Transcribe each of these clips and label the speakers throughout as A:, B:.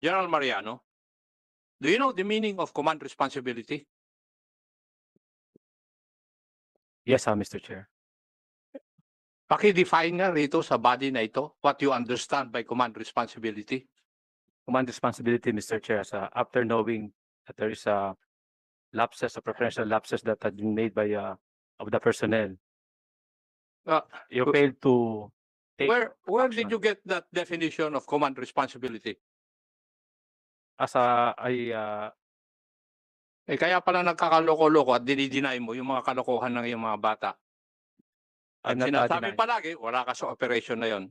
A: General Mariano, do you know the meaning of command responsibility?
B: Yes, Mr. Chair.
A: Paki-define nga rito sa body na ito what you understand by command responsibility.
B: Command responsibility, Mr. Chair, after knowing that there is a lapses, a preferential lapses that had been made by of the personnel,
A: Uh,
B: you failed to take
A: where did
B: action.
A: you get that definition of command responsibility?
B: As I
A: Eh kaya pala nagkakaloko-loko at dinideny mo yung mga kalokohan ng iyong mga bata. At
B: I'm not
A: sinasabi
B: denying.
A: palagi, wala ka sa operation na yon.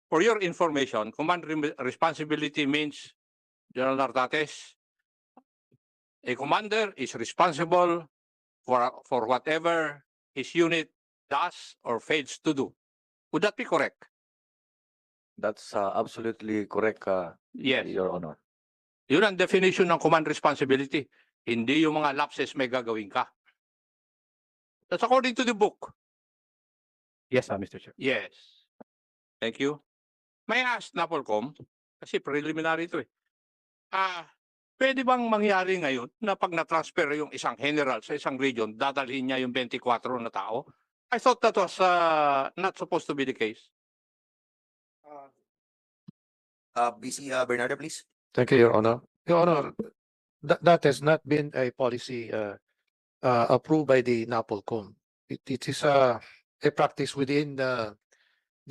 A: For your information, command responsibility means, General Nartates, a commander is responsible for whatever his unit does or fails to do. Would that be correct?
C: That's absolutely correct,
A: Yes.
C: Your Honor.
A: Yun ang definition ng command responsibility. Hindi yung mga lapses may gagawin ka. That's according to the book.
B: Yes, Mr. Chair.
A: Yes. Thank you. May I ask Napolcom, kasi preliminary ito eh. Pwede bang mangyari ngayon na pag na-transfer yung isang general sa isang region, dadalhin niya yung 24 na tao? I thought that was not supposed to be the case.
D: BC Bernardo, please.
E: Thank you, Your Honor. Your Honor, that has not been a policy approved by the NAPOLCOM. It is a practice within the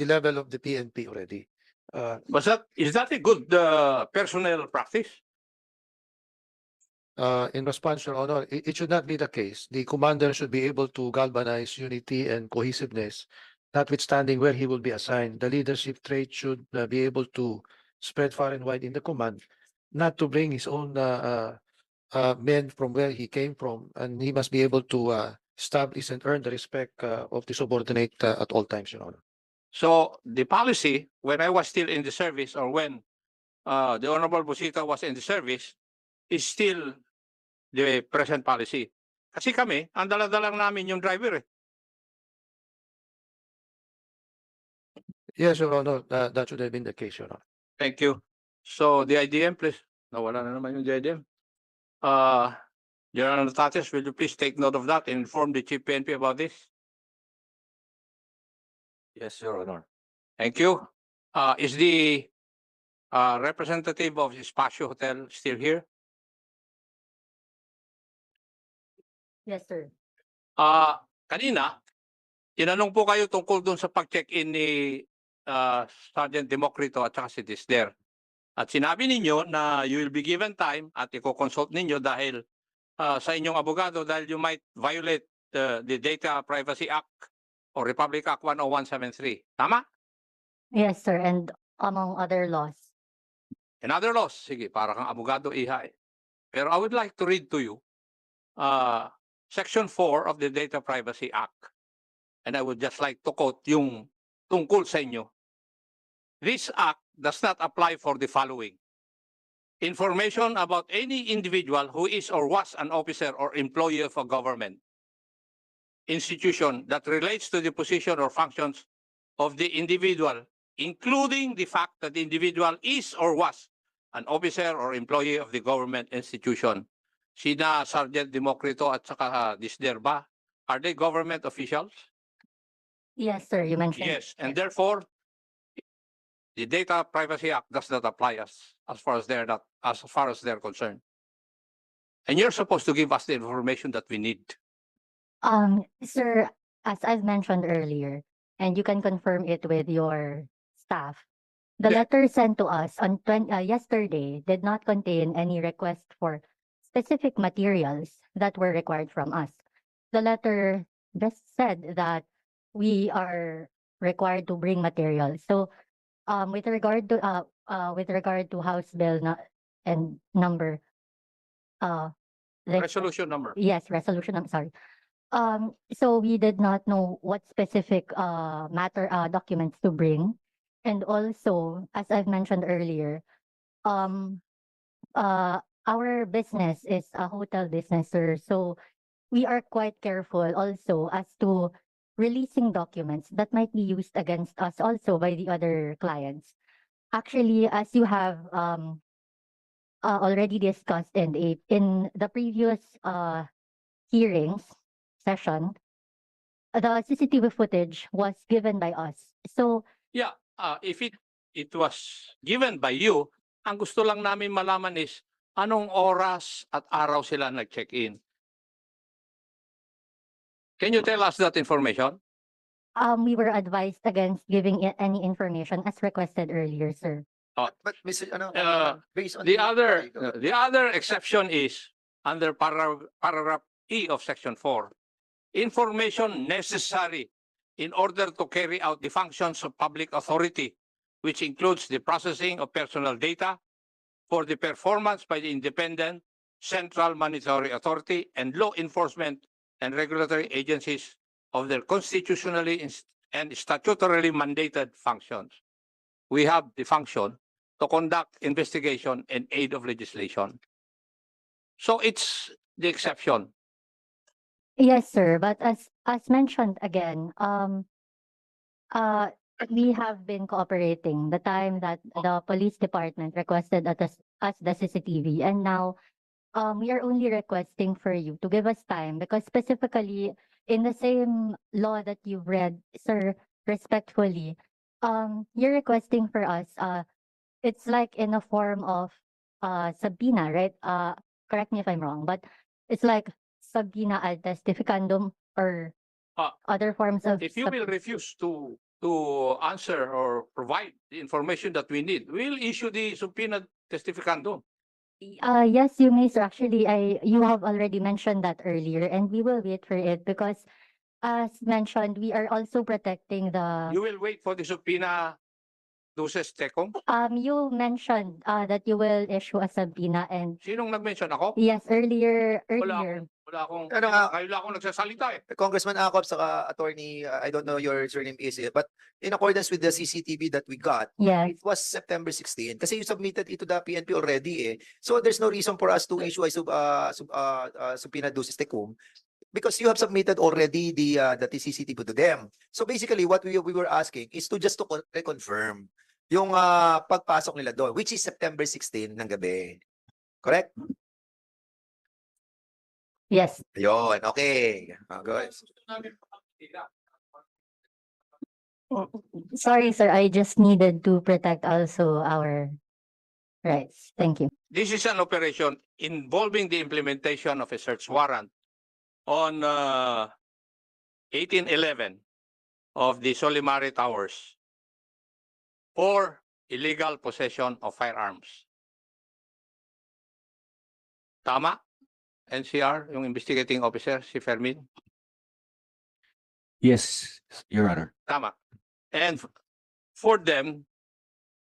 E: level of the PNP already.
A: Is that a good personnel practice?
E: In response, Your Honor, it should not be the case. The commander should be able to galvanize unity and cohesiveness, notwithstanding where he will be assigned. The leadership trait should be able to spread far and wide in the command, not to bring his own men from where he came from, and he must be able to establish and earn the respect of the subordinate at all times, Your Honor.
A: So the policy, when I was still in the service or when the Honorable Busita was in the service, is still the present policy. Kasi kami, ang dala-dalang namin yung driver eh.
E: Yes, Your Honor, that should have been the case, Your Honor.
A: Thank you. So the IDM, please. Nawala na naman yung IDM. General Nartates, will you please take note of that and inform the Chief PNP about this?
C: Yes, Your Honor.
A: Thank you. Is the representative of Espacio Hotel still here?
F: Yes, sir.
A: Kanina, tinanong po kayo tungkol doon sa pag-check-in ni Sergeant Democrito at saka si Disder. At sinabi ninyo na you will be given time at i-consult ninyo dahil sa inyong abogado dahil you might violate the Data Privacy Act or Republic Act 10173. Tama?
F: Yes, sir. And among other laws.
A: And other laws. Sige, para kang abogado iha eh. Pero I would like to read to you Section 4 of the Data Privacy Act. And I would just like to quote yung tungkol sa inyo. This act does not apply for the following. Information about any individual who is or was an officer or employee of a government institution that relates to the position or functions of the individual, including the fact that the individual is or was an officer or employee of the government institution. Sina Sergeant Democrito at saka Disder ba? Are they government officials?
F: Yes, sir. You mentioned.
A: Yes, and therefore, the Data Privacy Act does not apply as far as they're concerned. And you're supposed to give us the information that we need.
F: Sir, as I've mentioned earlier, and you can confirm it with your staff, the
A: Yeah.
F: letter sent to us on yesterday did not contain any request for specific materials that were required from us. The letter just said that we are required to bring materials. So, with regard to House Bill and number,
A: Resolution number.
F: yes, resolution. I'm sorry. So we did not know what specific documents to bring, and also, as I've mentioned earlier, our business is a hotel business, sir. So we are quite careful also as to releasing documents that might be used against us also by the other clients. Actually, as you have already discussed in the previous hearings session, the CCTV footage was given by us. So
A: Yeah, if it was given by you, ang gusto lang namin malaman is anong oras at araw sila nag-check-in. Can you tell us that information?
F: we were advised against giving any information as requested earlier, sir.
D: But Mr. Ano, based on
A: The other,
D: Go.
A: the other exception is under paragraph E of section 4. Information necessary in order to carry out the functions of public authority, which includes the processing of personal data for the performance by the independent central monetary authority and law enforcement and regulatory agencies of their constitutionally and statutorily mandated functions. We have the function to conduct investigation and aid of legislation. So it's the exception.
F: Yes, sir. But as mentioned again, we have been cooperating the time that the police department requested us the CCTV, and now we are only requesting for you to give us time because specifically in the same law that you've read, sir, respectfully, you're requesting for us. It's like in a form of subpoena, right? Correct me if I'm wrong, but it's like subpoena ad testificandum or
A: Uh,
F: other forms of
A: If you will refuse to answer or provide the information that we need, we'll issue the subpoena testificando.
F: Yes, you may, sir. Actually, you have already mentioned that earlier, and we will wait for it because, as mentioned, we are also protecting the.
A: You will wait for the subpoena duces tecum?
F: You mentioned that you will issue a subpoena, and
A: Sinong nag-mention ako?
F: yes, earlier.
A: Wala akong,
D: Ano nga?
A: kayo lang akong nagsasalita eh.
D: Congressman Acop saka attorney, I don't know your surname is, but in accordance with the CCTV that we got,
F: Yes.
D: it was September 16 kasi you submitted it to the PNP already eh. So there's no reason for us to issue a subpoena ducis tecum because you have submitted already the CCTV to them. So basically what we were asking is to just to reconfirm yung pagpasok nila doon, which is September 16 ng gabi. Correct?
F: Yes.
D: Ayun, okay. Good.
F: Sorry, sir. I just needed to protect also our rights. Thank you.
A: This is an operation involving the implementation of a search warrant on 1811 of the Solimare Towers for illegal possession of firearms. Tama? NCR, yung investigating officer, si Fermin?
G: Yes, Your Honor.
A: Tama. And for them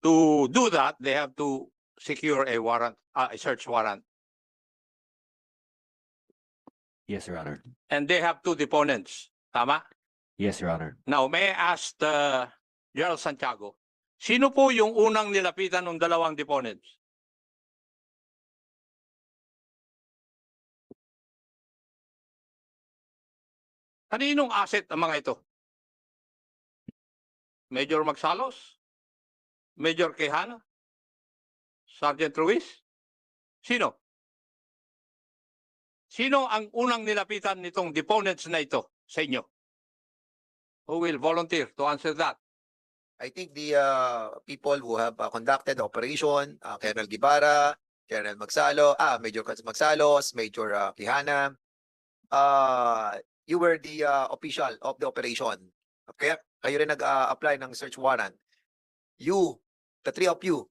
A: to do that, they have to secure a warrant, a search warrant.
G: Yes, Your Honor.
A: And they have two deponents. Tama?
G: Yes, Your Honor.
A: Now, may I ask General Santiago, sino po yung unang nilapitan ng dalawang deponents? Kaninong asset ang mga ito? Major Magsalos? Major Quijana? Sergeant Ruiz? Sino? Sino ang unang nilapitan nitong deponents na ito sa inyo? Who will volunteer to answer that?
D: I think the people who have conducted the operation, Colonel Guevara, Colonel Major Magsalos, Major Quijana, you were the official of the operation. Okay? Kayo rin nag-apply ng search warrant. You, the three of you,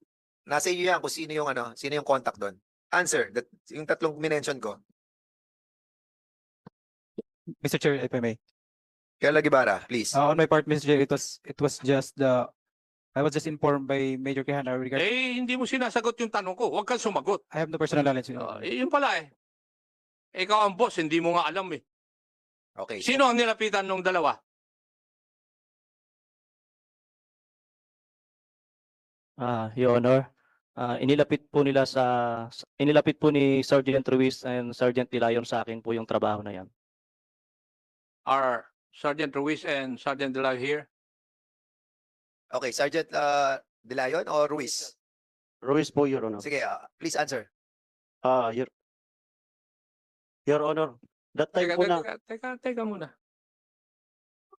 D: nasa inyo yan kung sino yung contact doon. Answer, yung tatlong minention ko.
H: Mr. Chair, if I may.
D: Colonel Guevara, please.
H: On my part, Mr. Chair, it was just I was just informed by Major Quijana regarding.
A: Hindi mo sinasagot yung tanong ko. Huwag kang sumagot.
H: I have no personal knowledge. Your Honor.
A: Yun pala eh. Ikaw ang boss, hindi mo nga alam eh.
D: Okay.
A: Sino ang nilapitan ng dalawa?
B: Your Honor, inilapit po ni Sergeant Ruiz and Sergeant Dilayon sa akin po yung trabaho na yan.
A: Are Sergeant Ruiz and Sergeant Delayo here?
D: Okay, Sergeant Delayon or Ruiz?
I: Ruiz po, Your Honor.
D: Sige, please answer.
I: Your Honor, that time
A: Teka,
I: po na,
A: teka muna.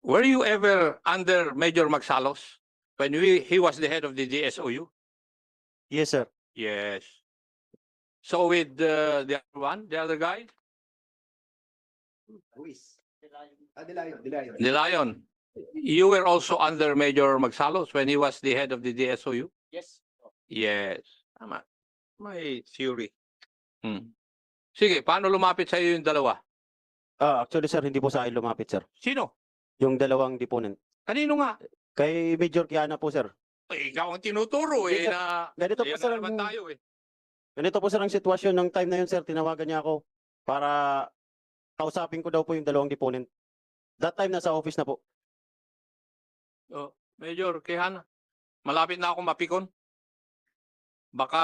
A: Were you ever under Major Magsalos when he was the head of the DSOU?
I: yes, sir.
A: Yes. So with the other one, the other guy,
D: Luis. Delayon.
A: the Lion, you were also under Major Magsalos when he was the head of the DSOU?
B: Yes.
A: Yes. Tama. May theory. Sige, paano lumapit sa iyo yung dalawa?
I: Actually, sir, hindi po sa akin lumapit, sir.
A: Sino?
I: Yung dalawang deponent.
A: Kanino nga?
I: Kay Major Kiana po, sir.
A: Ikaw ang tinuturo
I: Yes, sir.
A: na
I: Ganito po,
A: ayan
I: sir,
A: na naman
I: ang-
A: tayo eh.
I: Ganito po, sir, ang sitwasyon ng time na yun, sir. Tinawagan niya ako para kausapin ko daw po yung dalawang deponent. That time, nasa office na po.
A: Oh, Major Kehana, malapit na ako mapikon. Baka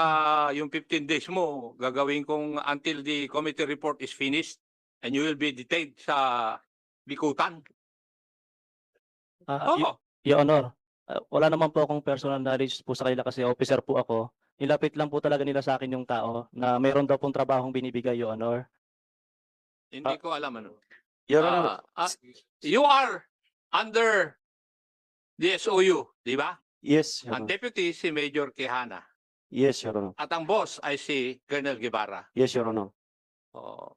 A: yung 15 days mo gagawin kong until the committee report is finished and you will be detained sa Bikutan. Oo.
J: Your Honor, wala naman po akong personal knowledge po sa kanila kasi officer po ako. Nilapit lang po talaga nila sa akin yung tao na mayroon daw pong trabahong binibigay, Your Honor.
A: Hindi ko alam ano.
I: Your Honor,
A: You are under the SOU, di ba?
I: yes, Your
A: Ang
I: Honor.
A: deputy si Major Kehana
I: Yes, Your Honor.
A: at ang boss ay si Colonel Guevara.
I: Yes, Your Honor.
A: Oh.